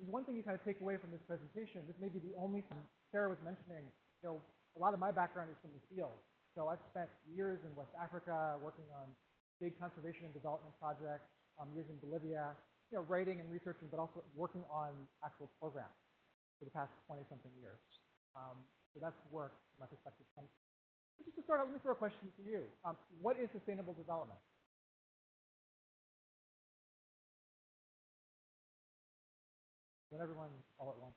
one thing you kind of take away from this presentation, this may be the only thing Sarah was mentioning, a lot of my background is from the field. So I've spent years in West Africa working on big conservation and development projects, years in Bolivia, writing and researching, but also working on actual programs for the past 20-something years. So that's work from my perspective. Just to start out, let me throw a question to you. What is sustainable development? Not everyone all at once.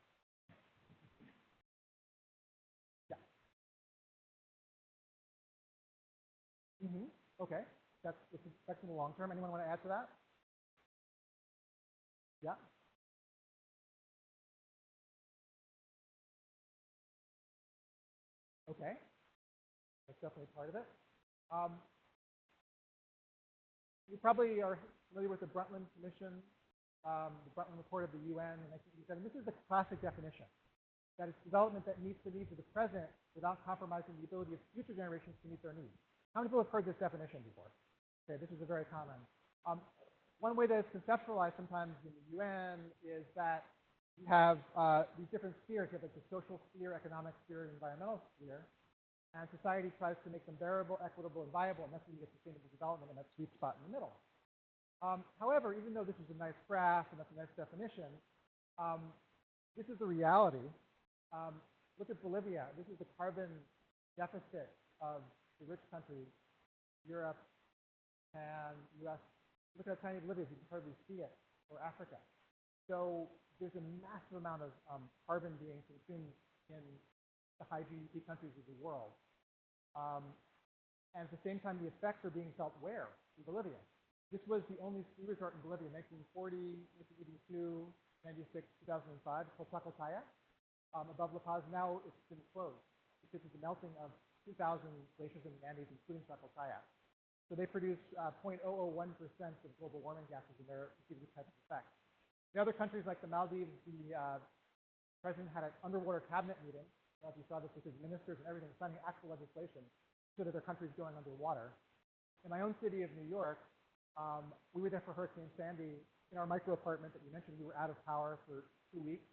Yeah. Okay. That's in the long term. Anyone want to add to that? Yeah. Okay. That's definitely part of it. You probably are familiar with the Brundtland Commission, the Brundtland Report of the UN in 1987. This is the classic definition, that it's development that meets the needs of the present without compromising the ability of future generations to meet their needs. How many people have heard this definition before? Okay, this is a very common. One way that it's conceptualized sometimes in the UN is that you have these different spheres. You have like the social sphere, economic sphere, and environmental sphere. And society tries to make them bearable, equitable, and viable, and that's when you get sustainable development in that sweet spot in the middle. However, even though this is a nice graph and that's a nice definition, this is the reality. Look at Bolivia. This is the carbon deficit of the rich countries, Europe and US. Look at how tiny Bolivia is. You can hardly see it, or Africa. So there's a massive amount of carbon being consumed in the high GDP countries of the world. And at the same time, the effects are being felt where? In Bolivia. This was the only ski resort in Bolivia in 1940, 1982, 96, 2005. It's called Chacaltaya, above La Paz. Now it's been closed because of the melting of 2,000 glaciers in the Andes, including Chacaltaya. So they produce 0.001% of global warming gases, and they're receiving this type of effect. In other countries like the Maldives, the president had an underwater cabinet meeting. I don't know if you saw this, with his ministers and everything, signing actual legislation so that their country's going underwater. In my own city of New York, we were there for Hurricane Sandy. In our micro apartment that you mentioned, we were out of power for 2 weeks.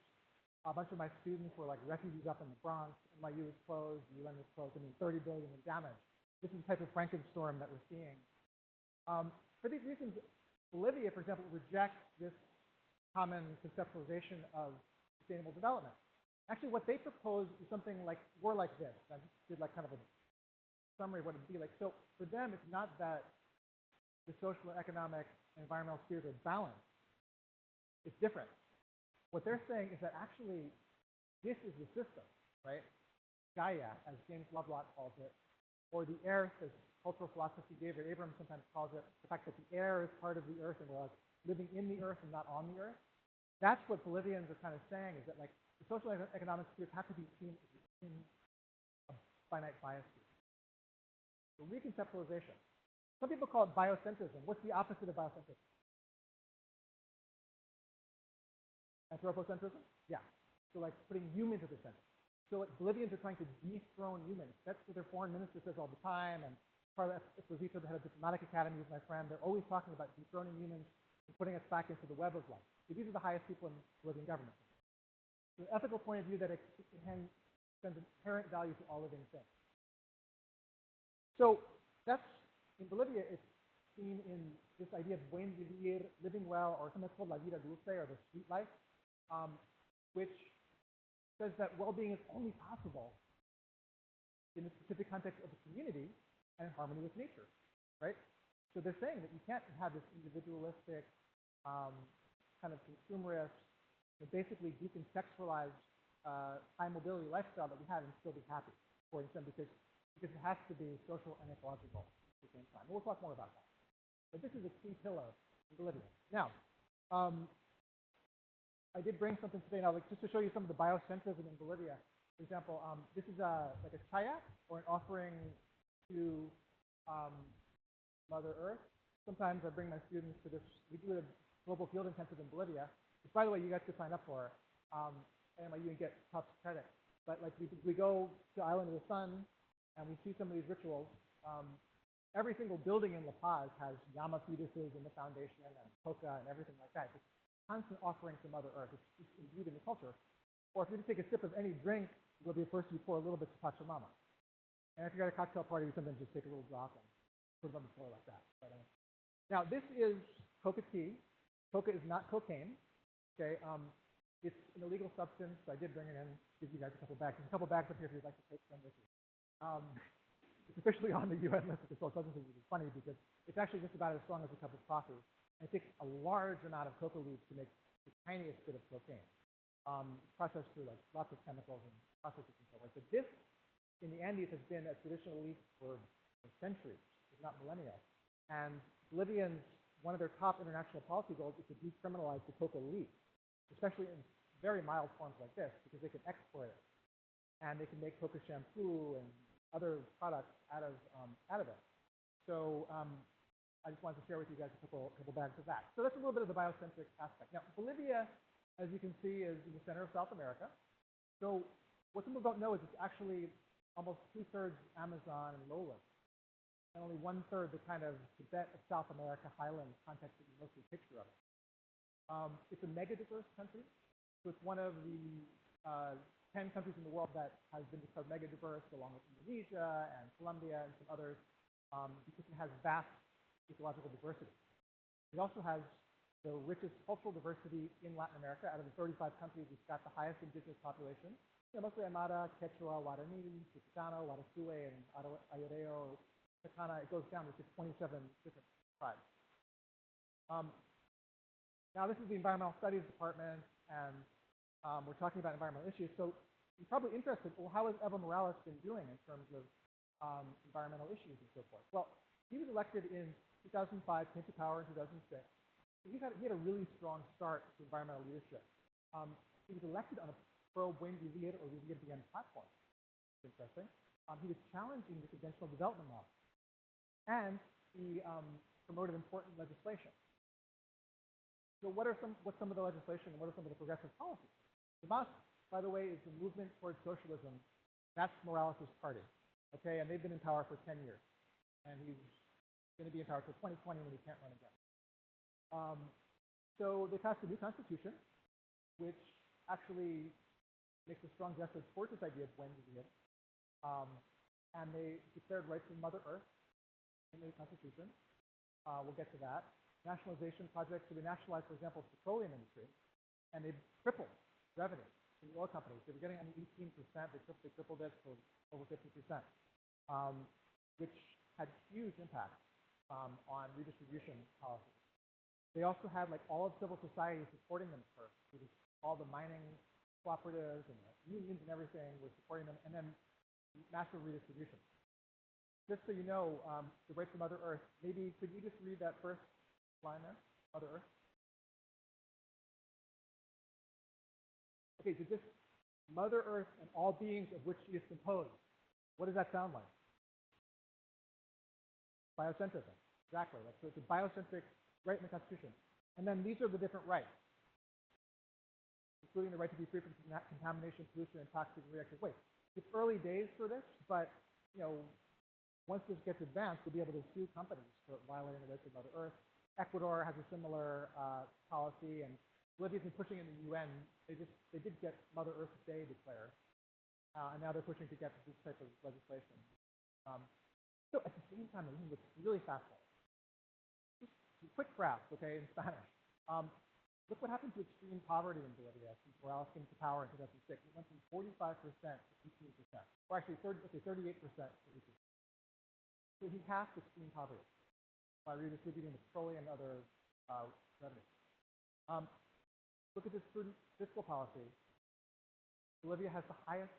A bunch of my students were like refugees up in the Bronx. NYU was closed, the UN was closed. I mean, 30 billion in damage. This is the type of Frankenstorm that we're seeing. For these reasons, Bolivia, for example, rejects this common conceptualization of sustainable development. Actually, what they propose is something like more like this. I just did like kind of a summary of what it would be like. So for them, it's not that the social, economic, and environmental spheres are balanced. It's different. What they're saying is that actually this is the system, right? Gaia, as James Lovelock calls it, or the earth, as cultural philosophy David Abrams sometimes calls it, the fact that the air is part of the earth and we're like living in the earth and not on the earth. That's what Bolivians are kind of saying, is that like the social and economic spheres have to be seen in a finite biosphere. So reconceptualization. Some people call it biocentrism. What's the opposite of biocentrism? Anthropocentrism? Yeah. So like putting humans at the center. So like Bolivians are trying to dethrone humans. That's what their foreign minister says all the time. And Carla Esposito, the head of diplomatic academy, is my friend. They're always talking about dethroning humans and putting us back into the web of life. So these are the highest people in Bolivian government. From an ethical point of view, that it sends inherent value to all living things. So that's, in Bolivia, it's seen in this idea of buen vivir, living well, or something called la vida dulce, or the sweet life, which says that well-being is only possible in the specific context of a community and in harmony with nature, right? So they're saying that you can't have this individualistic, kind of consumerist, basically decontextualized high mobility lifestyle that we have and still be happy, according to them, because it has to be social and ecological at the same time. We'll talk more about that. But this is a key pillar in Bolivia. Now, I did bring something today now, like just to show you some of the biocentrism in Bolivia. For example, this is like a kayak or an offering to Mother Earth. Sometimes I bring my students to this. We do a global field intensive in Bolivia, which, by the way, you guys could sign up for. NYU and get tough credit. But like we go to Island of the Sun and we see some of these rituals. Every single building in La Paz has llama fetuses in the foundation and coca and everything like that. It's constant offering to Mother Earth. It's imbued in the culture. Or if you just take a sip of any drink, it'll be first you pour a little bit to Pachamama. And if you're at a cocktail party, you sometimes just take a little drop and put it on the floor like that. But, now, this is coca tea. Coca is not cocaine. Okay, it's an illegal substance. So I did bring it in. Give you guys a couple bags. There's a couple bags up here if you'd like to take them with you. It's officially on the UN list of controlled substances, which is funny because it's actually just about as strong as a cup of coffee. And it takes a large amount of coca leaves to make the tiniest bit of cocaine. Processed through like lots of chemicals and processes and so on. So this, in the Andes, has been a traditional leaf for centuries, if not millennia. And Bolivians, one of their top international policy goals is to decriminalize the coca leaf, especially in very mild forms like this, because they can export it. And they can make coca shampoo and other products out of it. So I just wanted to share with you guys a couple bags of that. So that's a little bit of the biocentric aspect. Now, Bolivia, as you can see, is in the center of South America. So what some people don't know is it's actually almost 2/3 Amazon and lowland, and only 1/3 the kind of Tibet of South America, highland context that you mostly picture of it. It's a mega diverse country. So it's one of the 10 countries in the world that has been declared mega diverse, along with Indonesia and Colombia and some others, because it has vast ecological diversity. It also has the richest cultural diversity in Latin America. Out of the 35 countries, it's got the highest indigenous population. Mostly Aymara, Quechua, Guarani, Chicano, Guarasue, and Ayureo, Chicana. It goes down to 27 different tribes. Now, this is the Environmental Studies Department, and we're talking about environmental issues. So you're probably interested, well, how has Evo Morales been doing in terms of environmental issues and so forth? Well, he was elected in 2005, came to power in 2006. He had a really strong start to environmental leadership. He was elected on a buen vivir or vivir bien platform. It's interesting. He was challenging the conventional development model, and he promoted important legislation. So what's some of the legislation and what are some of the progressive policies? The MAS, by the way, is the movement towards socialism. That's Morales' party. Okay, and they've been in power for 10 years, and he's going to be in power till 2020 when he can't run again. So they passed a new constitution, which actually makes a strong gesture towards this idea of buen vivir. And they declared rights of Mother Earth in the constitution. We'll get to that. Nationalization projects. So they nationalized, for example, the petroleum industry, and they tripled revenue from the oil companies. They were getting only 18%. They tripled it to over 50%, which had huge impact on redistribution policies. They also had like all of civil society supporting them first. All the mining cooperatives and the unions and everything were supporting them, and then massive redistribution. Just so you know, the rights of Mother Earth, maybe could you just read that first line there, Mother Earth? Okay, so just Mother Earth and all beings of which she is composed. What does that sound like? Biocentrism, exactly. So it's a biocentric right in the Constitution. And then these are the different rights, including the right to be free from contamination, pollution, and toxic and reactive waste. It's early days for this, but once this gets advanced, we'll be able to sue companies for violating the rights of Mother Earth. Ecuador has a similar policy, and Bolivia's been pushing in the UN. They did get Mother Earth Day declared, and now they're pushing to get this type of legislation. So at the same time, what's really fascinating. Just quick graph, okay, in Spanish. Look what happened to extreme poverty in Bolivia since Morales came to power in 2006. It went from 45% to 18%, or actually 38% to 18%. So he halved extreme poverty by redistributing the petroleum and other revenue. Look at this fiscal policy. Bolivia has the highest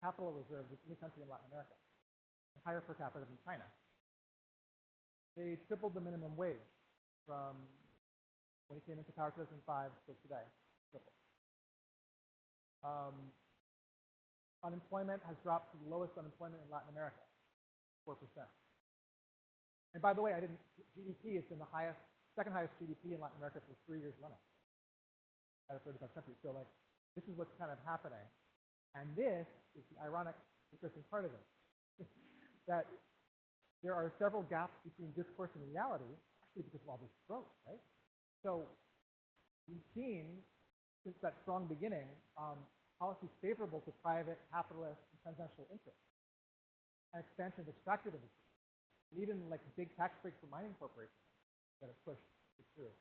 capital reserves of any country in Latin America, and higher per capita than China. They tripled the minimum wage from when he came into power in 2005 to today. Tripled. Unemployment has dropped to the lowest unemployment in Latin America, 4%. And by the way, GDP has been the second highest GDP in Latin America for 3 years running out of 35 countries. So this is what's kind of happening. And this is the ironic, interesting part of it, that there are several gaps between discourse and reality, actually because of all this growth, right? So we've seen since that strong beginning policies favorable to private capitalist and transnational interests, and expansion of extractivism, and even like big tax breaks for mining corporations that have pushed it through.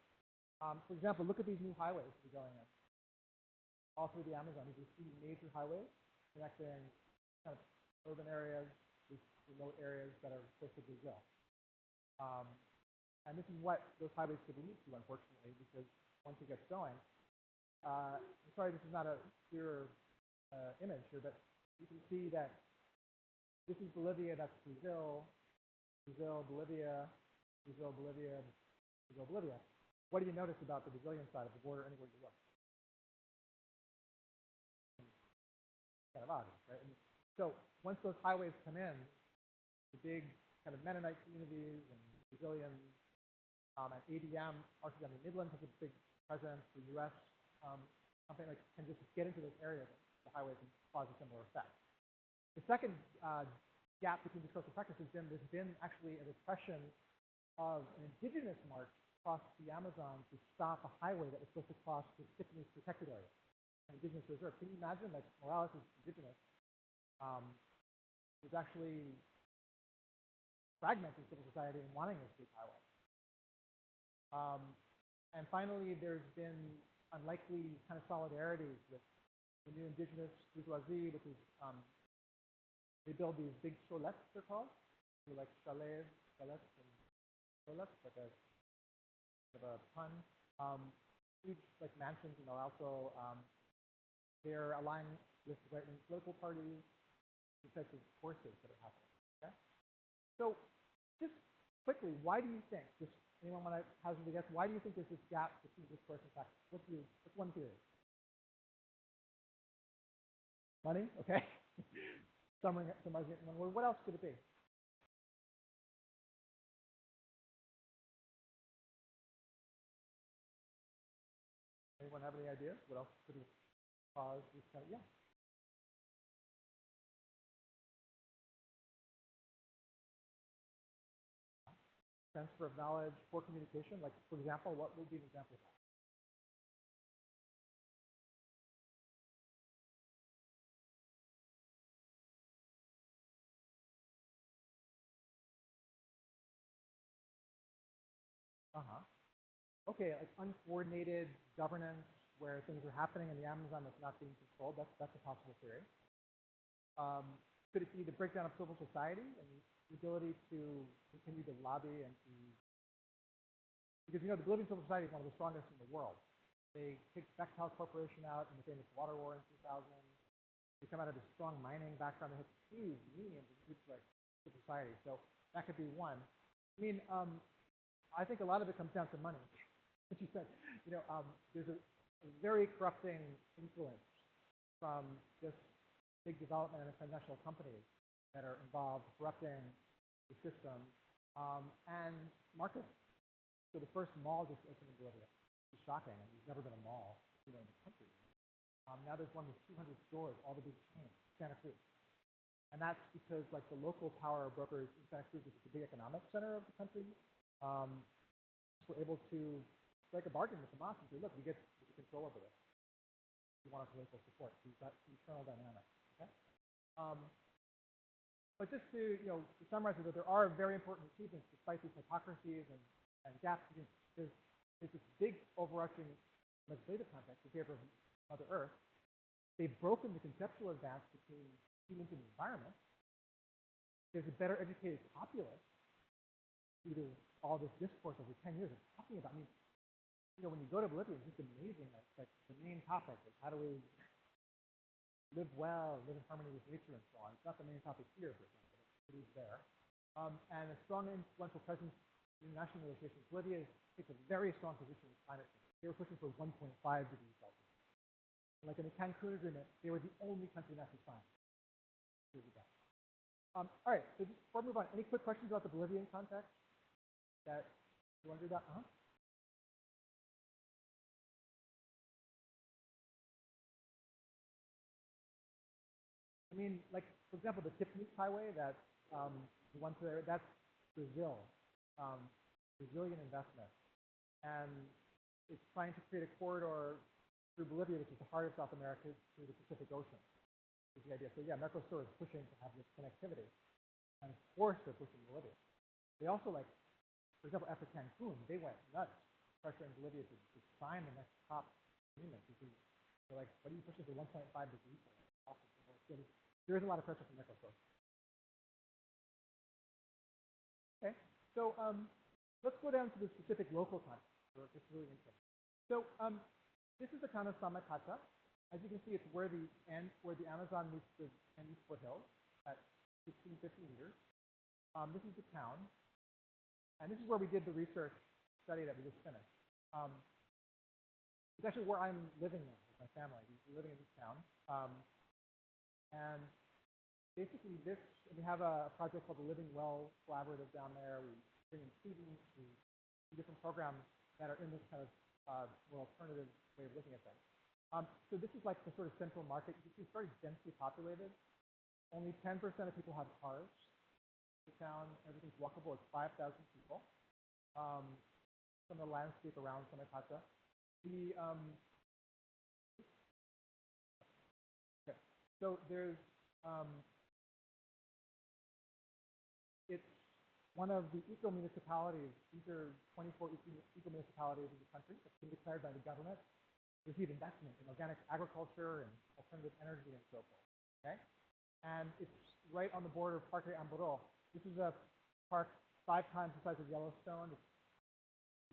For example, look at these new highways that are going in all through the Amazon. You see major highways connecting kind of urban areas with remote areas that are close to Brazil. And this is what those highways could lead to, unfortunately, because once it gets going, I'm sorry this is not a clearer image here, but you can see that this is Bolivia, that's Brazil, Brazil, Bolivia, Brazil, Bolivia, Brazil, Bolivia. What do you notice about the Brazilian side of the border anywhere you look? Kind of obvious, right? And so once those highways come in, the big kind of Mennonite communities and Brazilian and ADM, RCM in the Midlands has a big presence. The U.S. Company can just get into those areas. The highways can cause a similar effect. The second gap between these coastal practices has been there's been actually a repression of an indigenous march across the Amazon to stop a highway that was supposed to cross the Tiffany's protected area, an indigenous reserve. Can you imagine that Morales is indigenous? Was actually fragmenting civil society and wanting this big highway. And finally, there's been unlikely kind of solidarities with the new indigenous bourgeoisie, which is they build these big cholets, they're called. They're like chalets, and cholets, like a pun. Huge like mansions in El Alto. They're aligned with right-wing political parties, the types of forces that are happening. Okay? So just quickly, why do you think this? Anyone want to hazard a guess? Why do you think there's this gap between discourse and fact? What's one theory? Money? Okay. Summarizing it in one word. What else could it be? Anyone have any ideas? What else could have caused this kind of, yeah. Transfer of knowledge, poor communication, like for example, what would be an example of that? Okay, like uncoordinated governance where things are happening in the Amazon that's not being controlled, that's a possible theory. Could it be the breakdown of civil society and the ability to continue to lobby and to, because the Bolivian civil society is one of the strongest in the world. They kicked Bechtel Corporation out in the famous water war in 2000. They come out of a strong mining background. They have huge unions and huge like civil society. So that could be one. I mean, I think a lot of it comes down to money. As you said, there's a very corrupting influence from just big development and transnational companies that are involved corrupting the system and markets. So the first mall just opened in Bolivia. It's shocking. I mean, there's never been a mall in the country. Now there's one with 200 stores, all the big chains, Santa Cruz. And that's because like the local power brokers in Santa Cruz, which is the big economic center of the country, were able to strike a bargain with the mosque and say, look, we get control over this. We want our political support. So you've got internal dynamics. Okay? But just to summarize it, that there are very important achievements despite these hypocrisies and gaps. There's this big overarching legislative context in favor of Mother Earth. They've broken the conceptual advance between humans and the environment. There's a better educated populace due to all this discourse over 10 years of talking about. I mean, when you go to Bolivia, it's just amazing. Like the main topic is how do we live well, live in harmony with nature, and so on. It's not the main topic here, for example. It is there. And a strong influential presence in international negotiations. Bolivia takes a very strong position in climate change. They were pushing for 1.5 degrees Celsius. Like in the Cancun Agreement, they were the only country that actually signed. All right, so just before we move on, any quick questions about the Bolivian context that you want to do that? I mean, like, for example, the Tiffany's Highway, that the one there, that's Brazil, Brazilian investment. And it's trying to create a corridor through Bolivia, which is the heart of South America, to the Pacific Ocean. Is the idea. So yeah, Mercosur is pushing to have this connectivity, and of course they're pushing Bolivia. They also, like, for example, after Cancun, they went nuts pressuring Bolivia to sign the next top agreement, because they're like, what are you pushing for 1.5 degrees? There is a lot of pressure from Mercosur. Okay, so let's go down to the specific local context. It's really interesting. So this is the town of Samacata. As you can see, it's where the Amazon meets the Andes foothills at 1650 meters. This is the town, and this is where we did the research study that we just finished. It's actually where I'm living now with my family. We're living in this town, and basically we have a project called the Living Well Collaborative down there. We bring in students, we do different programs that are in this kind of more alternative way of looking at things. So this is like the sort of central market. You can see it's very densely populated. Only 10% of people have cars. The town, everything's walkable. It's 5,000 people. Some of the landscape around Samacata. Okay. So there's it's one of the eco-municipalities. These are 24 eco-municipalities in the country that's been declared by the government to receive investment in organic agriculture and alternative energy and so forth. Okay, and it's right on the border of Parque Amburó. This is a park 5 times the size of Yellowstone. It's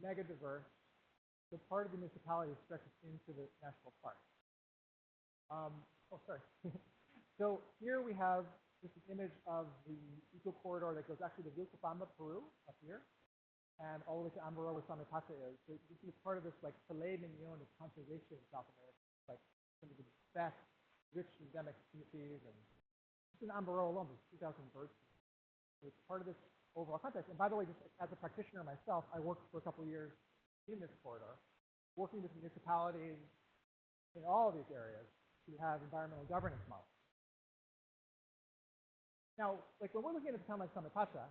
mega diverse. So part of the municipality stretches into the national park. So here we have this is an image of the eco corridor that goes actually to Vilcabamba, Peru, up here, and all the way to Amburó, where Samacata is. So you can see it's part of this like filet mignon of conservation in South America, like some of the best rich endemic species, and just in Amburó alone, there's 2,000 birds. So it's part of this overall context. And by the way, just as a practitioner myself, I worked for a couple of years in this corridor, working with municipalities in all of these areas to have environmental governance models. Now, like when we're looking at a town like Samacata,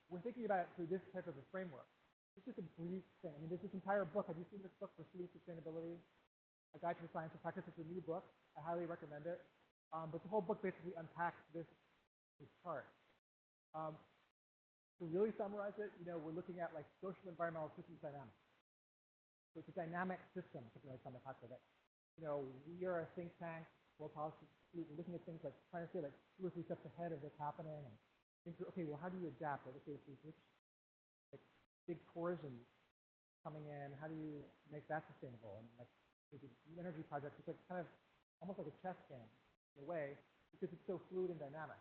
we're thinking about it through this type of a framework. It's just a brief thing. I mean, there's this entire book. Have you seen this book, Pursuing Sustainability? A Guide to the Science of Practice. It's a new book. I highly recommend it. But the whole book basically unpacks this chart. To really summarize it, we're looking at like social environmental systems dynamics. So it's a dynamic system, something like Samacata. That, we are a think tank, world policy. We're looking at things like trying to stay like 2 or 3 steps ahead of what's happening, and think through, okay, well, how do you adapt? Like, okay, if there's this like big tourism coming in, how do you make that sustainable? And like the energy project, it's like kind of almost like a chess game in a way, because it's so fluid and dynamic.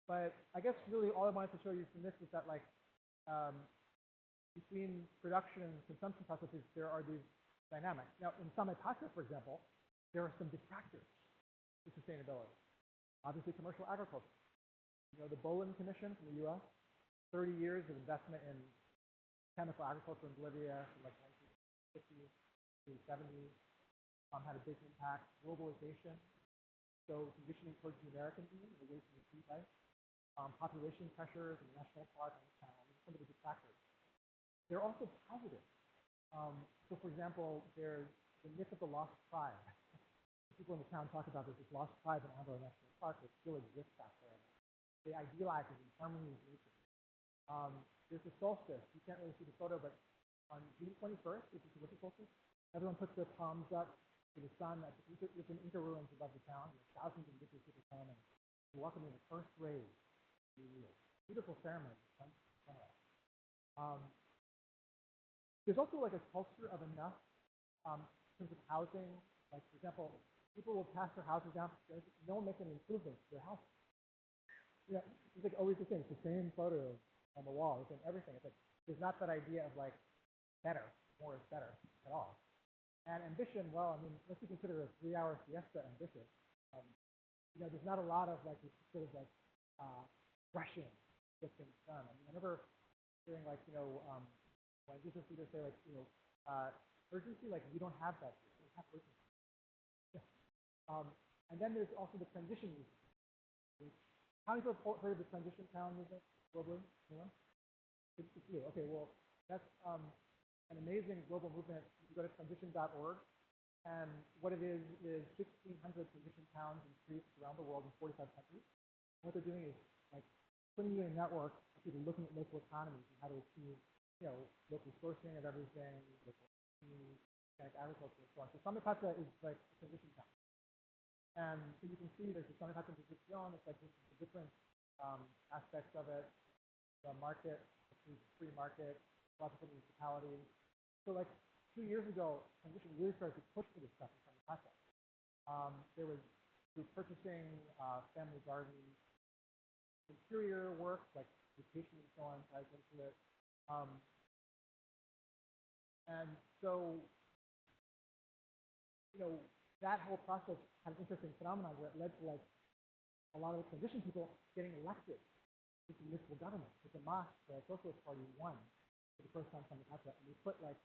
But I guess really all I wanted to show you from this is that like between production and consumption processes, there are these dynamics. Now, in Samacata, for example, there are some detractors to sustainability. Obviously, commercial agriculture. The Bolivian Commission from the U.S., 30 years of investment in chemical agriculture in Bolivia from like 1950s to 70s had a big impact. Globalization, so conditioning towards the American Union, away from the free life. Population pressures in the national park and the town. These are some of the detractors. They're also positive. So, for example, there's the myth of the lost tribe. People in the town talk about this lost tribe in Amburó National Park that still exists out there. They idealize it in harmony with nature. There's the solstice. You can't really see the photo, but on June 21st, which is the winter solstice, everyone puts their palms up to the sun. It's in Inca ruins above the town. There's thousands of indigenous people come and welcome in the first rays. Beautiful ceremony. There's also like a culture of enough in terms of housing. Like, for example, people will pass their houses down. No one makes any improvements to their house. It's like always the same. It's the same photo on the wall. It's in everything. It's like there's not that idea of like better, more is better at all. And ambition, well, I mean, unless you consider a 3-hour siesta ambitious, there's not a lot of like this sort of like rushing to get things done. I mean, I remember hearing like when business leaders say like urgency, like we don't have that. We don't have urgency. And then there's also the transition movement. How many people have heard of the transition town movement globally? Anyone? It's you. Okay, well, that's an amazing global movement. You go to transition.org, and what it is 1,600 transition towns and streets around the world in 45 countries. And what they're doing is like putting you in a network of people looking at local economies and how to achieve, local sourcing of everything, local organic agriculture, and so on. So Samipata is like a transition town. And so you can see there's the Samipata Transition, it's like the different aspects of it, the market, the free market, lots of municipalities. So like 2 years ago, transition really started to push for this stuff in Samipata. There was group purchasing, family gardens, interior work, like vacation and so on, ties into it. And so, that whole process had an interesting phenomenon where it led to like a lot of the transition people getting elected to municipal government. With the MAS, the Socialist Party, won for the first time from the Samipata, and they put like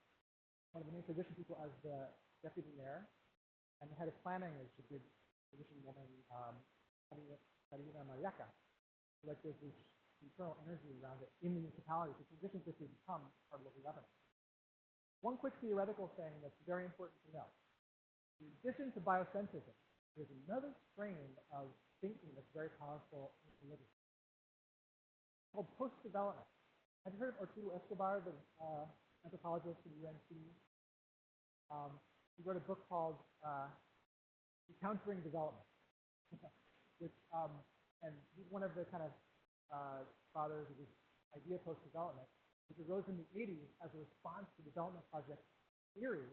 one of the main transition people as the deputy mayor, and the head of planning is the good transition woman, Mariaka. Like there's this internal energy around it in the municipality. So transition just has become part of local government. One quick theoretical thing that's very important to know. In addition to biocentrism, there's another strain of thinking that's very powerful in Bolivia called post-development. Have you heard of Arturo Escobar, the anthropologist in UNC? He wrote a book called Encountering Development, which, and he's one of the kind of fathers of this idea of post-development, which arose in the 80s as a response to development project theory,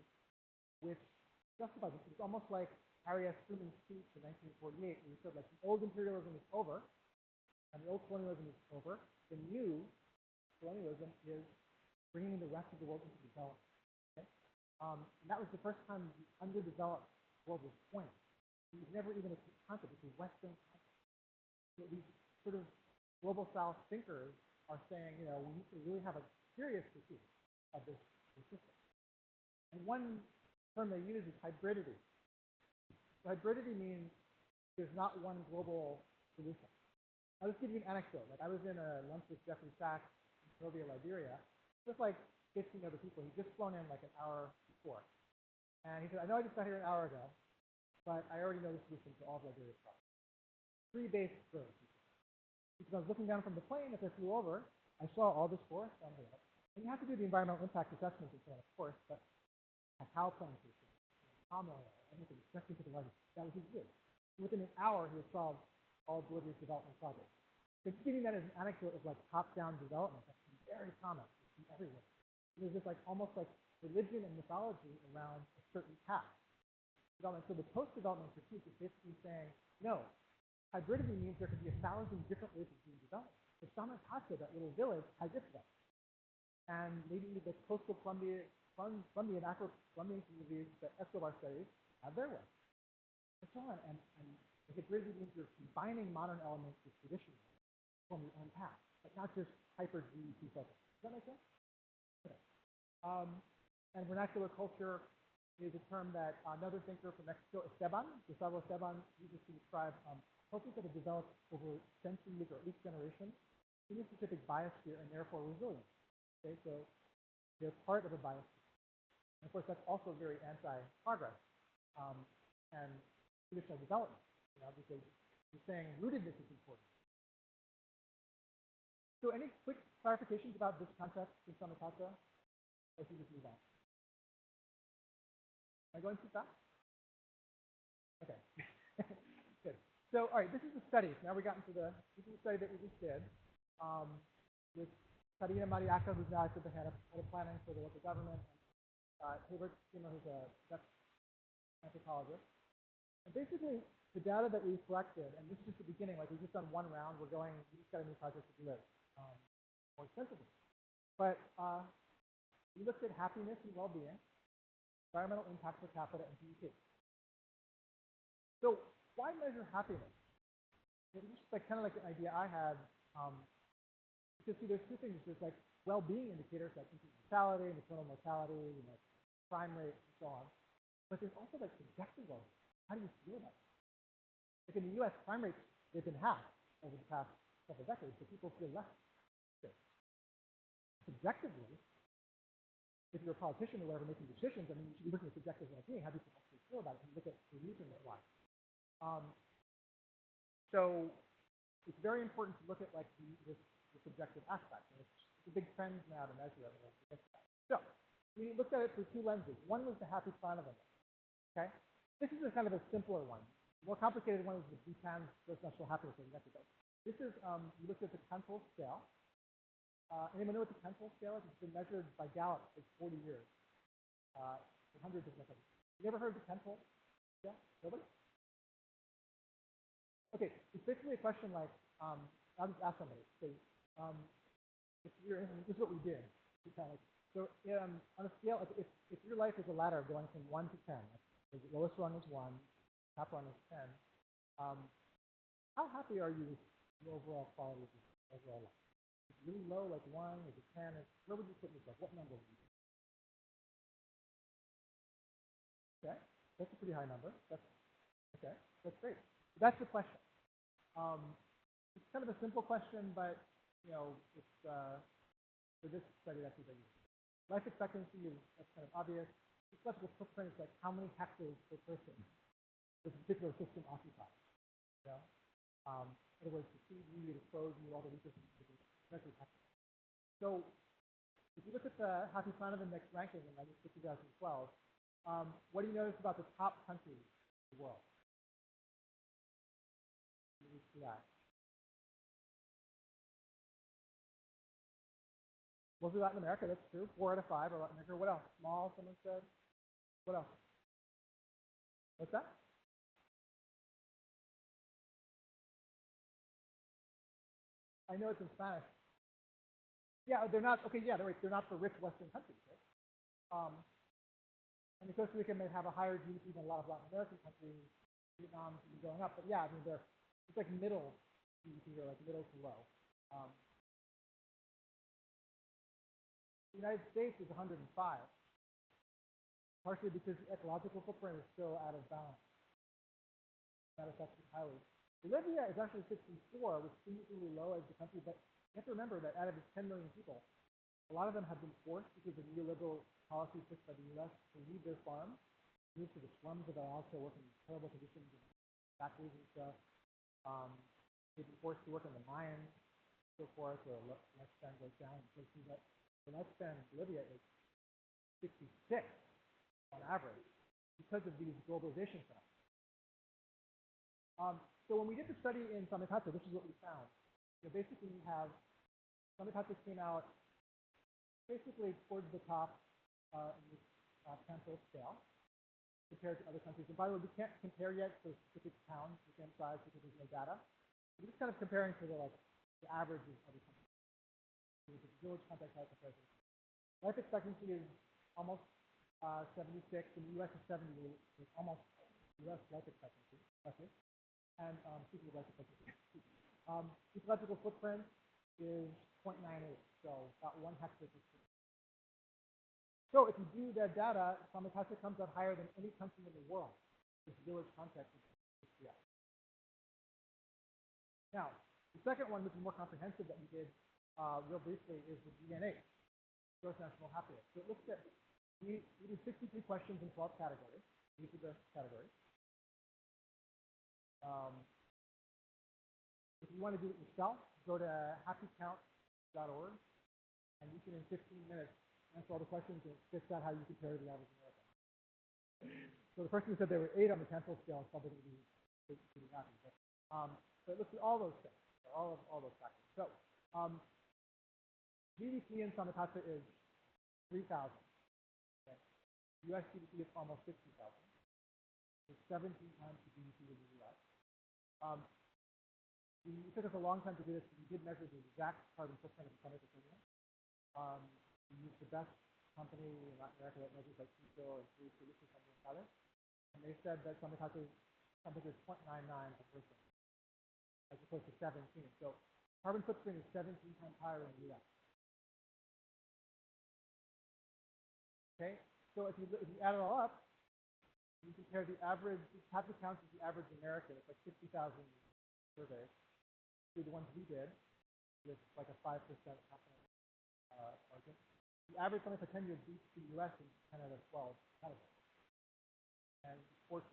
which justifies it. It's almost like Harry S. Truman's speech in 1948, where he said, like, the old imperialism is over, and the old colonialism is over. The new colonialism is bringing the rest of the world into development. Okay? And that was the first time the underdeveloped world was coined. It was never even a concept. It's a Western concept. So these sort of global South thinkers are saying, we need to really have a serious critique of this system. And one term they use is hybridity. So hybridity means there's not one global solution. I'll just give you an anecdote. Like I was in a lunch with Jeffrey Sachs in Monrovia, Liberia, with like 15 other people. He'd just flown in like an hour before. And he said, I know I just got here an hour ago, but I already know the solution to all of Liberia's problems. 3 basic things. Because I was looking down from the plane as I flew over, I saw all this forest on the left. And you have to do the environmental impact assessment and so on, of course, but cacao plantation, palm oil, everything, especially to the right. That was his view. Within an hour, he had solved all of Bolivia's development projects. So just giving that as an anecdote of like top-down development, that's very common. It's everywhere. There's this like almost like religion and mythology around a certain path. Development. So the post-development critique is basically saying, no, hybridity means there could be 1,000 different ways of being developed. So Samipata, that little village, has its way. And maybe the coastal Colombian Afro-Colombian communities that Escobar studies have their way. And so on. And hybridity means you're combining modern elements with tradition from your own path, but not just hyper-GDP focus. Does that make sense? Okay. And vernacular culture is a term that another thinker from Mexico, Gustavo Esteban, uses to describe cultures that have developed over centuries or at least generations in a specific biosphere and therefore resilient. Okay, so they're part of a biosphere. And of course, that's also very anti-progress and traditional development, because you're saying rootedness is important. So any quick clarifications about this concept in Samipata? Or should we just move on? Am I going too fast? Okay. Good. So, all right, this is the study. Now we got into this is the study that we just did with Gudynas Mariaka, who's now the head of planning for the local government, and Hilbert, who's a Dutch anthropologist. And basically, the data that we collected, and this is just the beginning, like we've just done one round, we just got a new project to do it more extensively. But we looked at happiness and well-being, environmental impact per capita, and GDP. So why measure happiness? It was just like kind of like an idea I had. Because see, there's two things. There's like well-being indicators like mortality, maternal mortality, crime rate, and so on. But there's also like subjective well-being. How do you feel about it? Like in the U.S., crime rates they've been halved over the past couple of decades, so people feel less sick. Subjectively, if you're a politician or whatever making decisions, I mean, you should be looking at subjective well-being. How do people actually feel about it? And look at the reason why. So it's very important to look at like the subjective aspect. And it's a big trend now to measure it. So we looked at it through two lenses. One was the happy planet index. Okay, this is a kind of a simpler one. The more complicated one is the Buchan's gross national happiness index. This is we looked at the Cantal scale. Anyone know what the Cantal scale is? It's been measured by Gallup for 40 years. For hundreds of methods. You ever heard of the Cantal scale? Nobody? Okay, it's basically a question like, I'll just ask somebody. So, this is what we did. So on a scale, if your life is a ladder going from 1 to 10, the lowest rung is 1, top rung is 10, how happy are you with your overall quality of your overall life? Is it really low, like 1, is it 10? Where would you put yourself? What number would you put? Okay, that's a pretty high number. Okay, that's great. That's the question. It's kind of a simple question, but it's for this study that's what they use. Life expectancy that's kind of obvious. Ecological footprint is like how many hectares per person this particular system occupies. In other words, the food you eat, the clothes you all the resources you measure hectares. So if you look at the Happy Planet Index ranking in 2012, what do you notice about the top countries in the world? You see that. Mostly Latin America, that's true. 4 out of 5 are Latin America. What else? Small, someone said. What else? What's that? I know it's in Spanish. Yeah, they're not, okay, yeah, they're not for rich Western countries, right? And Costa Rica may have a higher GDP than a lot of Latin American countries. Vietnam is going up, but yeah, I mean, it's like middle GDP or like middle to low. The United States is 105, partially because the ecological footprint is still out of balance. That affects it highly. Bolivia is actually 64, which seems really low as the country, but you have to remember that out of its 10 million people, a lot of them have been forced because of neoliberal policies pushed by the U.S. to leave their farms, move to the slums of El Alto, work in terrible conditions in factories and stuff. They've been forced to work in the mines, so forth, where lifespan goes down. So see that the lifespan in Bolivia is 66 on average because of these globalization phenomena. So when we did the study in Samicata, this is what we found. Basically, we have Samicata came out basically towards the top in this Cantal scale compared to other countries. And by the way, we can't compare yet to specific towns the same size because there's no data. We're just kind of comparing to the average of other countries. So the village context size comparison. Life expectancy is almost 76. In the U.S. is 70. It's almost U.S. life expectancy. And speaking of life expectancy, ecological footprint is 0.98, so about 1 hectare per square. So if you do that data, Samicata comes out higher than any country in the world. This village context is yeah. Now, the second one, which is more comprehensive that we did real briefly, is the DNA, gross national happiness. So it looks at, we did 63 questions in 12 categories. These are the categories. If you want to do it yourself, go to happycount.org, and you can, in 15 minutes, answer all the questions and spits out how you compare to the average American. So the person who said they were 8 on the Cantal scale is probably going to be pretty happy. But it looks at all those things, all those factors. So GDP in Samicata is 3,000. Okay. U.S. GDP is almost 60,000. It's 17 times the GDP of the U.S. It took us a long time to do this. We did measure the exact carbon footprint of the Samicata system. We used the best company in Latin America that measures like CISO and Food Service or something like that. And they said that Samicata is 0.99 per person, as opposed to 17. So carbon footprint is 17 times higher in the U.S. Okay, so if you add it all up, you compare the average, half the counts is the average American. It's like 60,000 surveys. To the ones we did, with like a 5% margin. The average 10-year beats the U.S. in 10 out of 12 categories, and 14%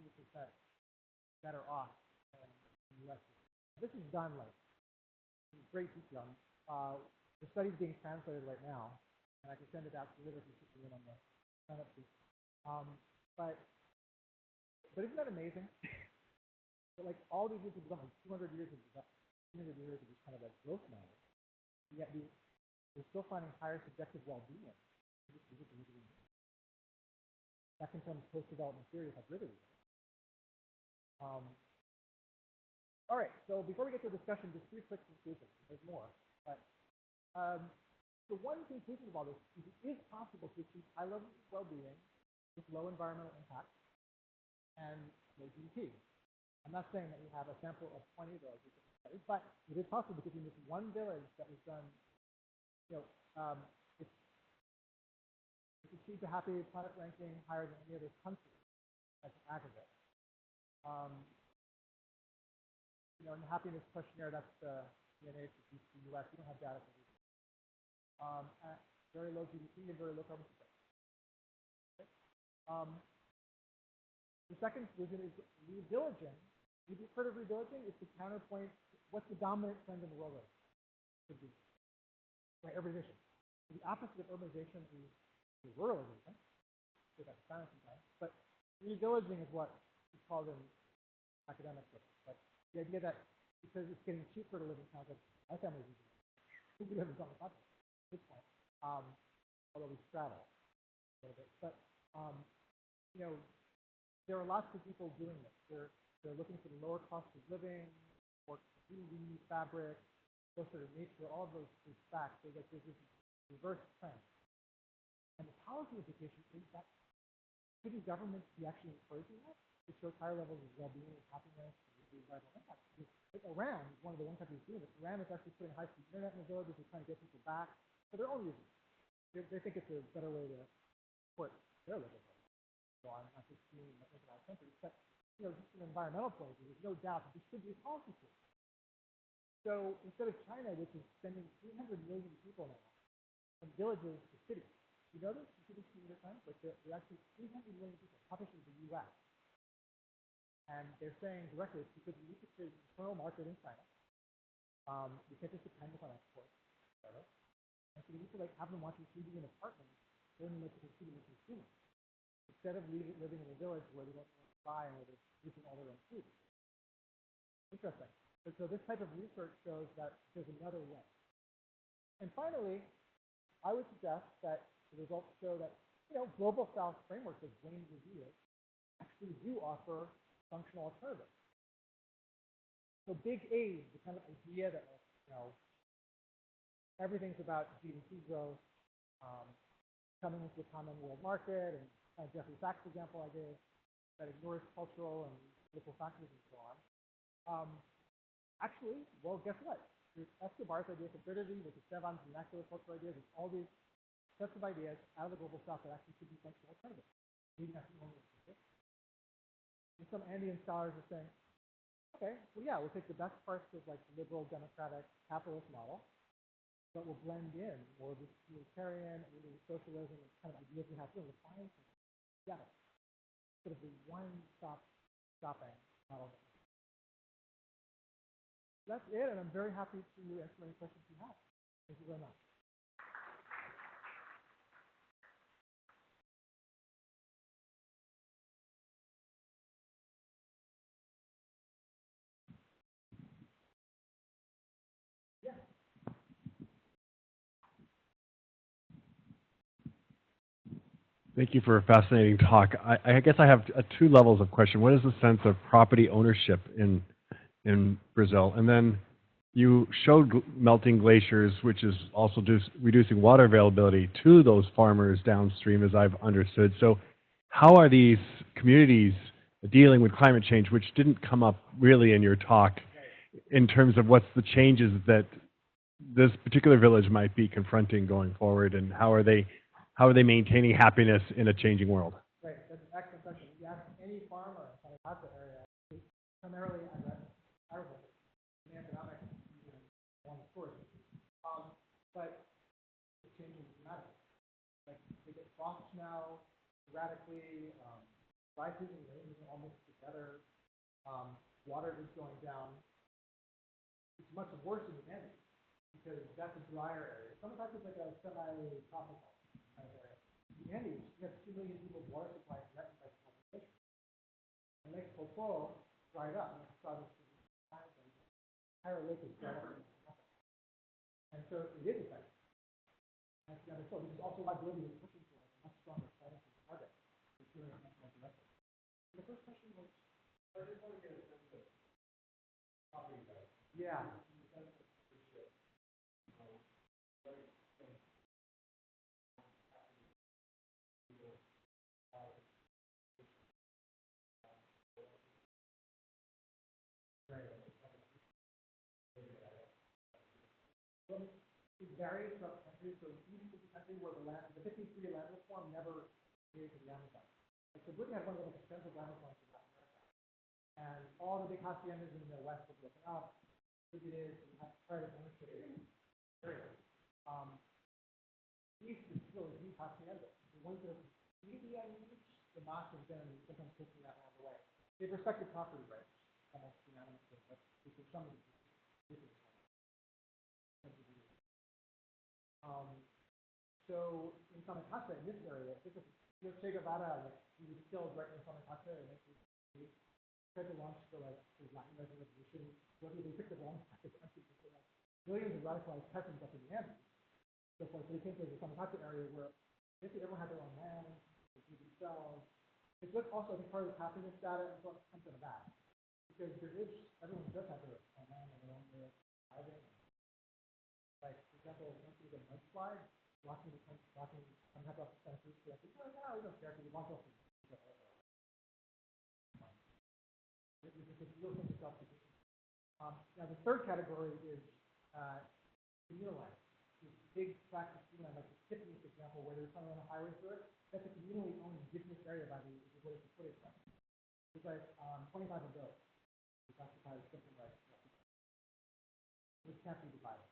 better off than the U.S. This is done like in great detail. The study's being translated right now, and I can send it out to you if you put me in on the sign-up sheet. But isn't that amazing? But like all these years have done, like 200 years of this kind of like growth model, yet we're still finding higher subjective well-being. That can come post-development theories like really. All right, so before we get to the discussion, just 3 quick conclusions. There's more, but the one conclusion of all this is it is possible to achieve high levels of well-being with low environmental impact and low GDP. I'm not saying that we have a sample of 20 of those, but it is possible because in this one village that was done, it's achieved a Happy Planet ranking higher than any other country as an aggregate. In the happiness questionnaire, that's the NIH, the US. We don't have data for this. At very low GDP and very low carbon footprint. Okay. The second conclusion is revillaging. You've heard of revillaging? It's the counterpoint. What's the dominant trend in the world? Could be right, urbanization. So the opposite of urbanization is ruralization. So that's Spanish sometimes. But revillaging is what is called in academic circles. But the idea that because it's getting cheaper to live in towns, like my family's in we live in Southern California at this point, although we straddle a little bit. But there are lots of people doing this. They're looking for the lower cost of living, or 3D fabric, closer to nature. All of those facts. So that there's this reverse trend. And the policy implication is that city governments be actually encouraging that. It shows higher levels of well-being and happiness and the environmental impact. Like Iran is one of the one countries doing this. Iran is actually putting high-speed internet in the villages. They're trying to get people back for their own reasons. They think it's a better way to support their living. So I'm not just seeing international countries, but just from an environmental point of view, there's no doubt that this should be a policy tool. So instead of China, which is sending 300 million people now from villages to cities, you know this? You see this in your times? Like there are actually 300 million people, population of the U.S. And they're saying directly it's because we need to create an internal market in China. We can't just depend upon exports, etc. And so we need to have them watching TV in apartments, learning what to consume and consuming, instead of living in a village where they don't want to buy and where they're producing all their own food. Interesting. So this type of research shows that there's another way. And finally, I would suggest that the results show that global South frameworks, as Wayne reviewed, actually do offer functional alternatives. So big aid, the kind of idea that everything's about GDP growth, coming into a common world market, and kind of Jeffrey Sachs example I gave, that ignores cultural and political factors and so on. Actually, well, guess what? There's Escobar's idea of fraternity, with the Sevans and natural cultural ideas, and all these sets of ideas out of the global South that actually could be functional alternatives. Maybe that's the only one. And some Andean scholars are saying, okay, well, yeah, we'll take the best parts of the liberal, democratic, capitalist model, but we'll blend in more of this utilitarian, socialism, and kind of ideas we have here, we'll find something together. Sort of the one-stop shopping model. That's it, and I'm very happy to answer any questions you have. Thank you very much. Thank you for a fascinating talk. I guess I have 2 levels of question. What is the sense of property ownership in Brazil? And then you showed melting glaciers, which is also reducing water availability to those farmers downstream, as I've understood. So how are these communities dealing with climate change, which didn't come up really in your talk, in terms of what's the changes that this particular village might be confronting going forward, and how are they maintaining happiness in a changing world? Right, that's an excellent question. If you ask any farmer in the Paso area, it's primarily agriculture and economic one source. But it's changing dramatically. Like they get frosts now erratically, dry season and rain season all mixed together. Water is going down. It's much worse in the Andes because that's a drier area. Sometimes it's like a semi-tropical kind of area. In the Andes, you have 2 million people's water supply threatened by contamination. And Lake Popo dried up, and it's started to the entire lake is dried up. And so it is effective. That's the other story. This is also why Bolivia is pushing for a much stronger climate target. It's doing it much more directly. The first question was, I just want to get a sense of property value. Yeah. It varies throughout the country. So east of the country where the 53 land reform never made to the Amazon. And so Britain had one of the most expensive land reforms in Latin America. And all the big haciendas in the west were broken up, distributed, and had private ownership areas. East is still a huge hacienda. The ones that are completely unused, the Mas have been sometimes taking that land away. They've respected property rights almost unanimously, but because some of the so in Samacata, in this area, Che Guevara, like, he was killed right in Samacata in 1968. Tried to launch the Latin American Revolution. Well, they picked the wrong side of the country because they had millions of radicalized peasants up in the Andes. So they came to the Samacata area where basically everyone had their own land, they do themselves. It's also, I think, part of the happiness data and so it comes out of that. Because everyone does have their own land and their own way of surviving. Like, for example, once you get a mudslide, walking I'm happy off the center, so I think, oh, no, we don't care, because we walk off the real thing to self-sufficient. Now, the third category is communal land. These big tracts of communal land, like the Tiffany's example, where there's someone on a highway through it, that's a communally owned indigenous area by the British footage from. It's like 25 ago, it's occupied as different rights. It can't be divided.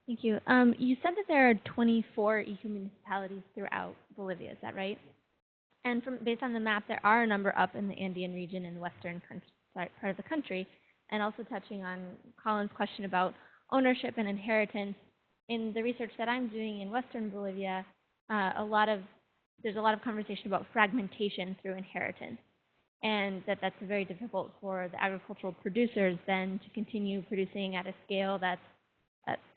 Thank you. You said that there are 24 eco-municipalities throughout Bolivia, is that right? And based on the map, there are a number up in the Andean region in the western part of the country. And also touching on Colin's question about ownership and inheritance, in the research that I'm doing in western Bolivia, there's a lot of conversation about fragmentation through inheritance. And that's very difficult for the agricultural producers then to continue producing at a scale that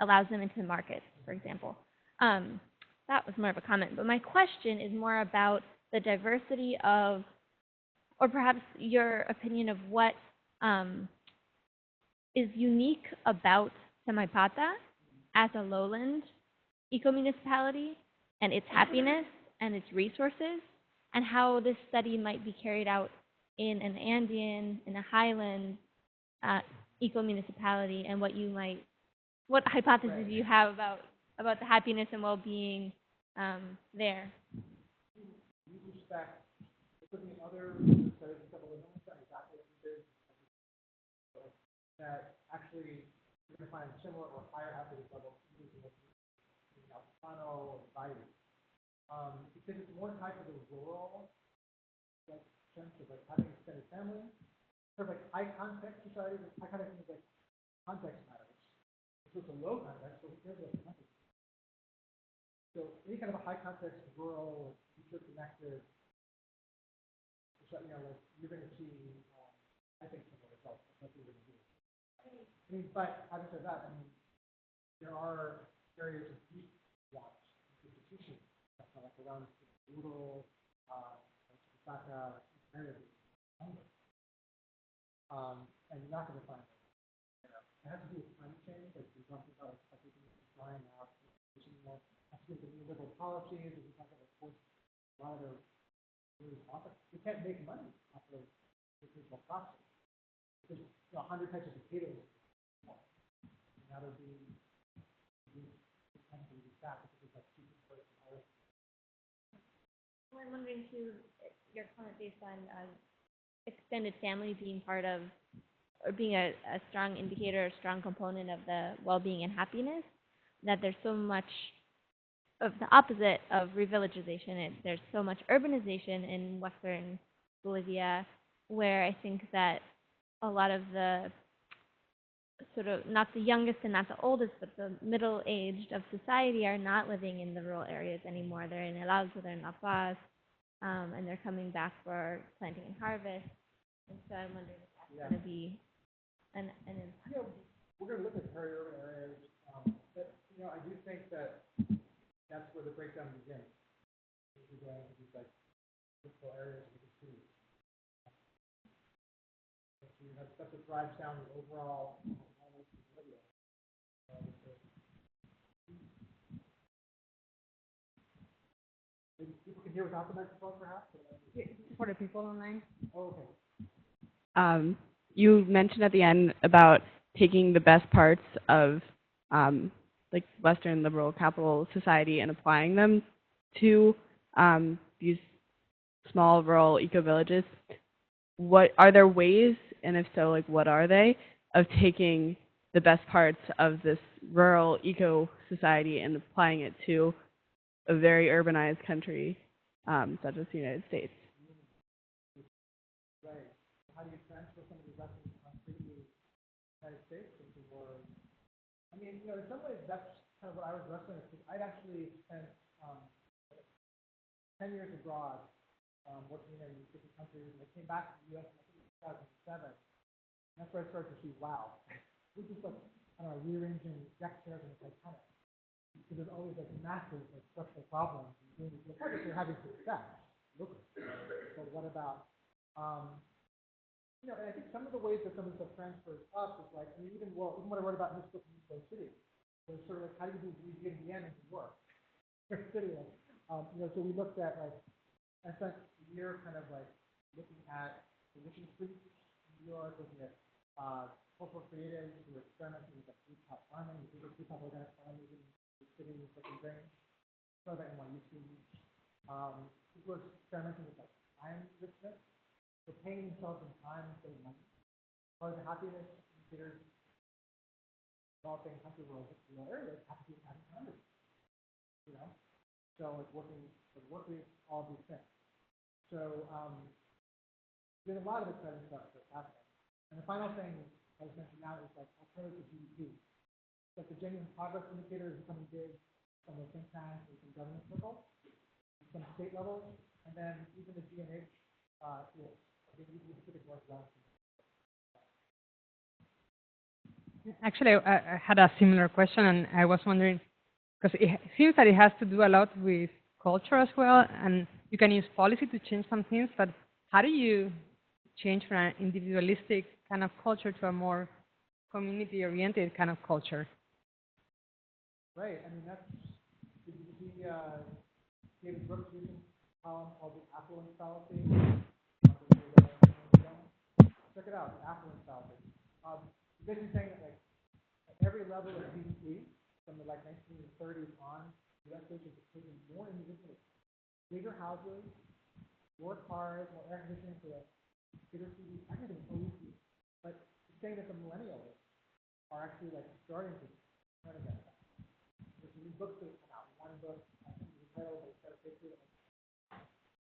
allows them into the market, for example. That was more of a comment. But my question is more about the diversity of, or perhaps your opinion of what is unique about Samaipata as a lowland eco-municipality and its happiness and its resources, and how this study might be carried out in an Andean, in a highland eco-municipality, and what hypotheses you have about the happiness and well-being there. We respect looking at other studies of exactly what we did, that actually you're going to find similar or higher happiness levels in Altano and Biden. Because it's more tied to the rural sense of having extended family, sort of like high context societies. High context means like context matters. So it's a low context, so who cares about the context? So any kind of a high context, rural, interconnected, like you're going to see, I think, similar results. That's what you're going to do. I mean, but having said that, I mean, there are areas of deep want, institutions, like around rural, Osaka, areas of hunger. And you're not going to find it. It has to do with climate change, like we're talking about everything that's flying out, it has to do with the neoliberal policies, and we talk about, of course, a lot of their really often. You can't make money off of nutritional processing. There's 100 types of potatoes. Now they're being back because it's like cheap for it. Well, I'm wondering too, your comment based on extended family being part of or being a strong indicator, a strong component of the well-being and happiness, that there's so much of the opposite of revillagization. There's so much urbanization in Western Bolivia, where I think that a lot of the sort of not the youngest and not the oldest, but the middle-aged of society are not living in the rural areas anymore. They're in El Alto, they're in La Paz, and they're coming back for planting and harvest. And so I'm wondering if that's going to be an impact. You know, we're going to look at peri-urban areas, but you know, I do think that that's where the breakdown begins. We're going to these like typical areas of the city. So that's what drives down the overall video. Maybe people can hear without the microphone, perhaps. For the people online. Oh, okay. You mentioned at the end about taking the best parts of like Western liberal capital society and applying them to these small rural eco-villages. What are there ways, and if so, like what are they, of taking the best parts of this rural eco-society and applying it to a very urbanized country such as the United States? Right. How do you transfer some of these lessons to the United States into more? I mean, you know, in some ways, that's kind of what I was wrestling with. I'd actually spent 10 years abroad working in different countries, and I came back to the U.S. in 2007. And that's where I started to see, wow, we're just like, I don't know, rearranging deck chairs in the Titanic. Because there's always like massive like, structural problems. And doing these projects are having success. Look, so what about, you know, and I think some of the ways that some of this stuff transfers up is like, I mean, even what I wrote about in this book, Municipal City, was sort of like, how do you do Indiana into work? City, like, you know, so we looked at like, I spent a year kind of like looking at the mission streets in New York, looking at cultural creatives who were experimenting with like rooftop farming, the rooftop organic farming in the city, different things. So that NYU students, people were experimenting with like time richness, so paying themselves in time instead of money. Part of the happiness indicators developing country rural areas have to be having time, you know. So like working with all these things. So there's a lot of exciting stuff that's happening. And the final thing I was mentioning now is like alternative to GDP. Like the genuine progress indicator is becoming big from the think tanks and some government circles, some state levels, and then even the GNH tools, the Pacific Northwest. Actually, I had a similar question, and I was wondering, because it seems that it has to do a lot with culture as well, and you can use policy to change some things, but how do you change from an individualistic kind of culture to a more community-oriented kind of culture? Right. I mean, that's the David Brooks recent column called The Affluence Fallacy. Check it out, The Affluence Fallacy. Basically saying that like at every level of GDP, from the like 1930s on, the U.S. is taking more individuals, bigger houses, more cars, more air conditioning for the bigger TVs, everything OEC. But it's saying that the millennials are actually like starting to turn against that. There's these books that come out. One book, I think the title is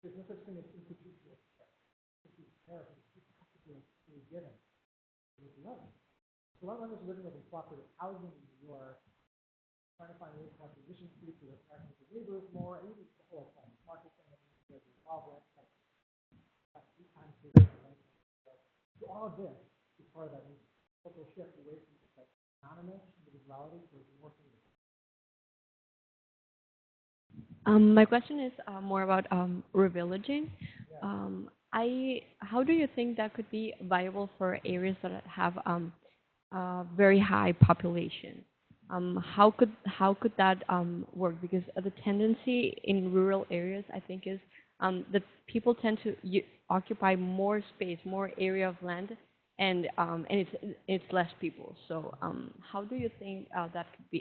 there's no such thing as institutional care. This is care. It's practically given. It's love. So a lot of us are living with cooperative housing in New York, trying to find ways to have physician streets where they're trying to neighbors more, and even the whole market thing that needs to be involved with. So all of this is part of that cultural shift away from just like anonymous individuality towards more community. My question is more about revillaging. How do you think that could be viable for areas that have very high population? How could that work? Because the tendency in rural areas, I think, is that people tend to occupy more space, more area of land, and it's less people. So how do you think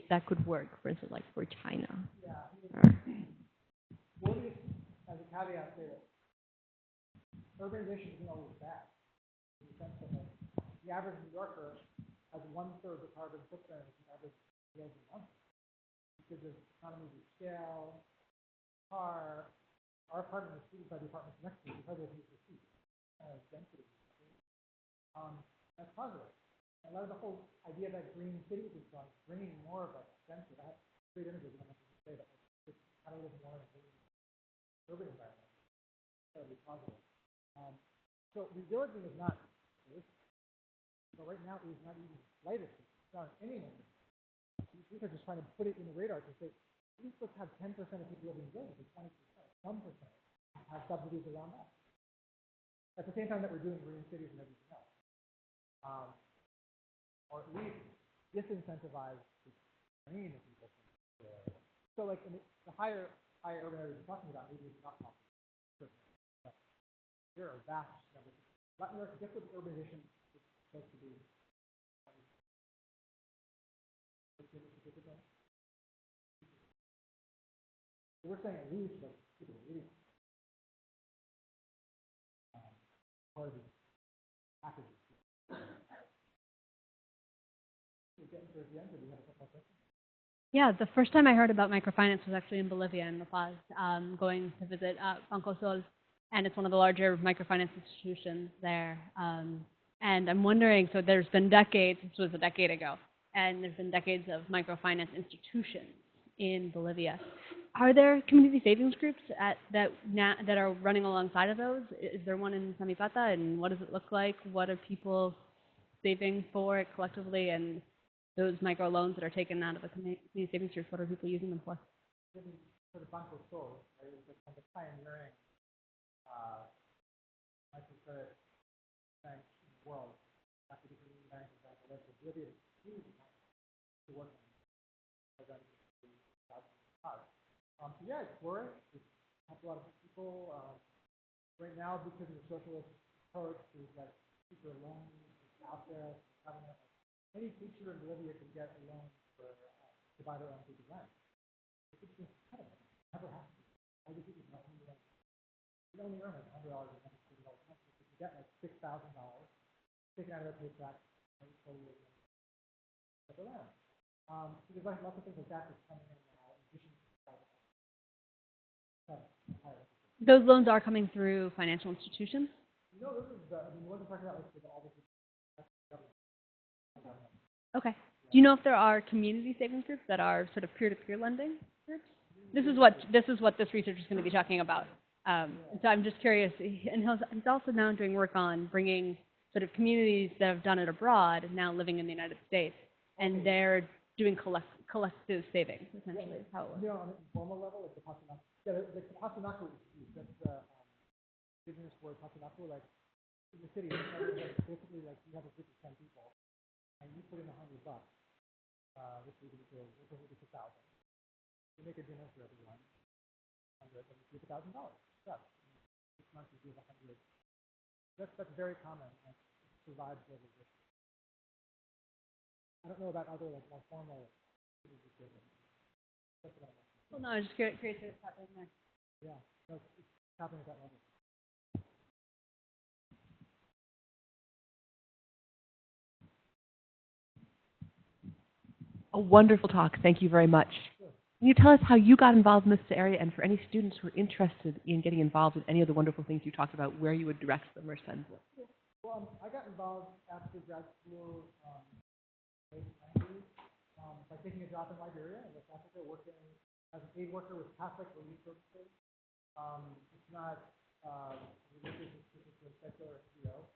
that could work? For instance, like for China. Yeah. What is, as a caveat, say that urbanization isn't always bad. In the sense that like, the average New Yorker has 1/3 the carbon footprint of the average Canadian London because of economies of scale, car. Our apartment is treated by the apartments next to it because of the heat density. That's positive. And a lot of the whole idea that green cities is bringing more of a sense of that. Great images, and I to say that it's how to live more in a green urban environment. That would be positive. So revillaging is not this. So right now it is not even slightest. It's not anything. These are just trying to put it in the radar to say, we're supposed to have 10% of people living in villages, or 20%, some percent, have subsidies around that. At the same time that we're doing green cities and everything else. Or at least disincentivize the train of people from the area. So like in the higher urban areas we're talking about, maybe it's not possible. There are vast numbers. Latin America, guess what the urbanization is supposed to be? So we're saying at least, but at least part of the packages. We're getting towards the end, or do you have a couple of questions? Yeah, the first time I heard about microfinance was actually in Bolivia, in La Paz, going to visit Banco Sol, and it's one of the larger microfinance institutions there. And I'm wondering, so there's been decades, this was a decade ago, and there's been decades of microfinance institutions in Bolivia. Are there community savings groups that are running alongside of those? Is there one in Samipata, and what does it look like? What are people saving for collectively, and those micro loans that are taken out of the community savings groups, what are people using them for? For the Banco Sol, right, it's like kind of pioneering microcredit bank in the world. After the community bank in Bangladesh, Bolivia is huge to work on. So yeah, it's flourished. It's helped a lot of people. Right now, because of the socialist approach, there's like super loans out there. Any teacher in Bolivia can get a loan to buy their own piece of land. It's just incredible. It never happens. All the teachers not only only earn like $100 or $150 a month. If you get like $6,000 taken out of their paycheck, and you totally get the land. So there's like lots of things like that that's coming in now, in addition to private. Those loans are coming through financial institutions? No, this is the one I'm talking about is all the government. Okay. Do you know if there are community savings groups that are sort of peer-to-peer lending groups? This is what this research is going to be talking about. So I'm just curious. And he's also now doing work on bringing sort of communities that have done it abroad now living in the United States, and they're doing collective savings, essentially. Is how it works. You know, on an informal level, like the Pasanaku. Yeah, the Pasanaku is huge. That's the business word Pasanaku. Like in the city, basically like you have a group of 10 people, and you put in $100. This week it's $6,000. You make a dinner for everyone. $100, and you give $1,000. Yeah. 6 months you give 100. That's very common and it survives over this. I don't know about other like more formal business. That's what I like. Well, no, I was just curious what's happening there. Yeah, no, it's happening at that level. A wonderful talk. Thank you very much. Sure. Can you tell us how you got involved in this area, and for any students who are interested in getting involved in any of the wonderful things you talked about, where you would direct them or send them? Well, I got involved after grad school late 90s by taking a job in Liberia in West Africa, working as an aid worker with Catholic Relief Services. It's not religious, it's a secular NGO.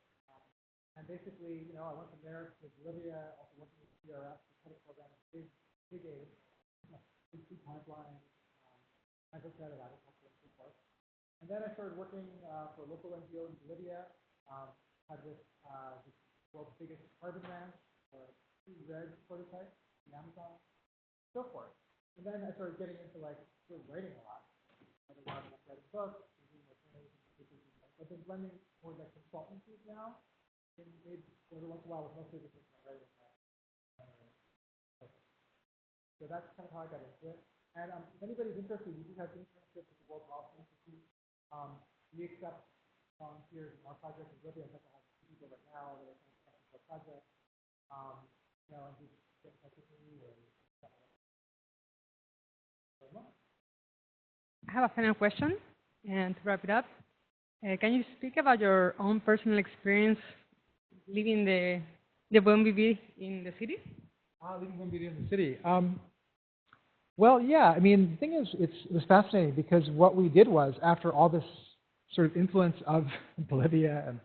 And basically, you know, I went from there to Bolivia, also working with CRF, the credit program, big aid, big food pipeline, transit agriculture, and so forth. And then I started working for a local NGO in Bolivia. Had this world's biggest carbon ranch, two red prototypes, the Amazon, so forth. And then I started getting into like sort of writing a lot. I writing books, I've been blending more like consultancies now. And maybe every once in a while with mostly the things I'm writing. So that's kind of how I got into it. And if anybody's interested, we do have internships at the World Health Institute. We accept volunteers in our project in Bolivia. In fact, I have 2 people right now that are kind of project, and just get in touch with me or I have a final question, and to wrap it up, can you speak about your own personal experience living the buen vivir in the city? Living one in the city. Well, yeah. I mean, the thing is, it was fascinating because what we did was, after all this sort of influence of Bolivia and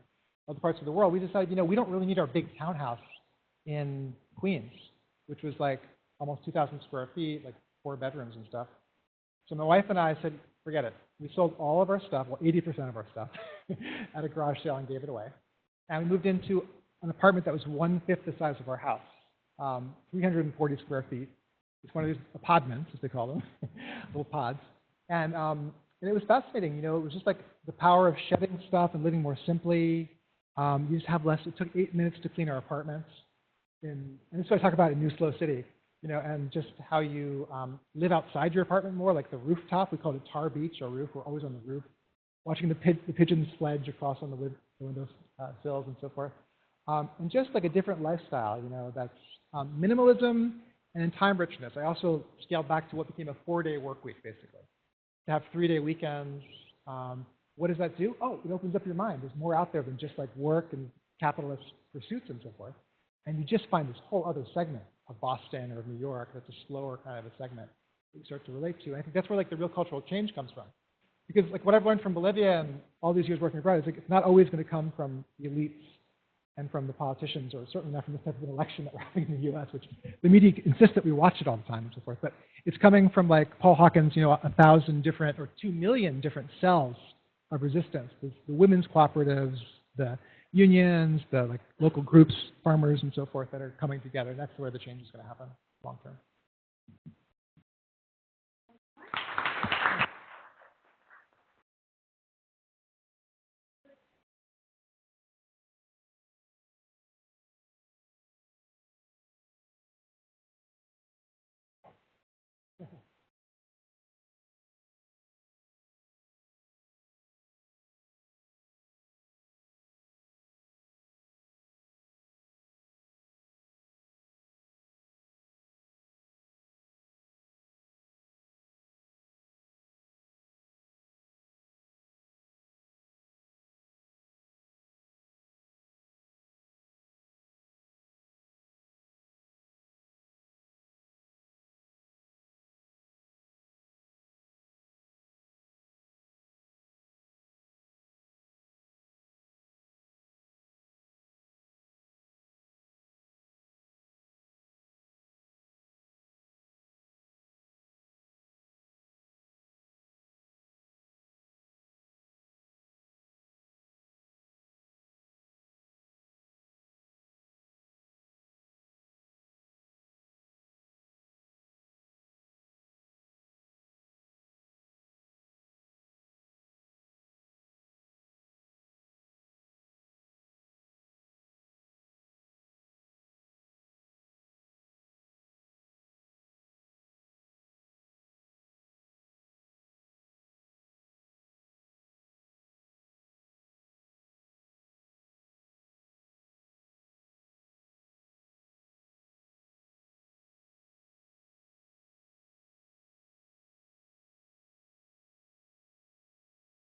other parts of the world, we decided, we don't really need our big townhouse in Queens, which was like almost 2,000 square feet, like 4 bedrooms and stuff. So my wife and I said, forget it. We sold all of our stuff, well, 80% of our stuff, at a garage sale and gave it away. And we moved into an apartment that was 1/5 the size of our house, 340 square feet. It's one of these apartments, as they call them, little pods. And it was fascinating. It was just like the power of shedding stuff and living more simply. You just have less. It took 8 minutes to clean our apartments. And this is what I talk about in New Slow City, and just how you live outside your apartment more, like the rooftop. We call it tar beach or roof. We're always on the roof, watching the pigeons sledge across on the window sills and so forth. And just like a different lifestyle, that's minimalism and in time richness. I also scaled back to what became a 4-day work week, basically. To have 3-day weekends. What does that do? Oh, it opens up your mind. There's more out there than just like work and capitalist pursuits and so forth. And you just find this whole other segment of Boston or of New York that's a slower kind of a segment that you start to relate to. And I think that's where like the real cultural change comes from. Because like what I've learned from Bolivia and all these years working abroad is like it's not always going to come from the elites and from the politicians, or certainly not from this type of an election that we're having in the U.S., which the media insists that we watch it all the time and so forth. But it's coming from like Paul Hawkins, 1,000 different or 2 million different cells of resistance. There's the women's cooperatives, the unions, the like local groups, farmers and so forth that are coming together. And that's where the change is going to happen long term.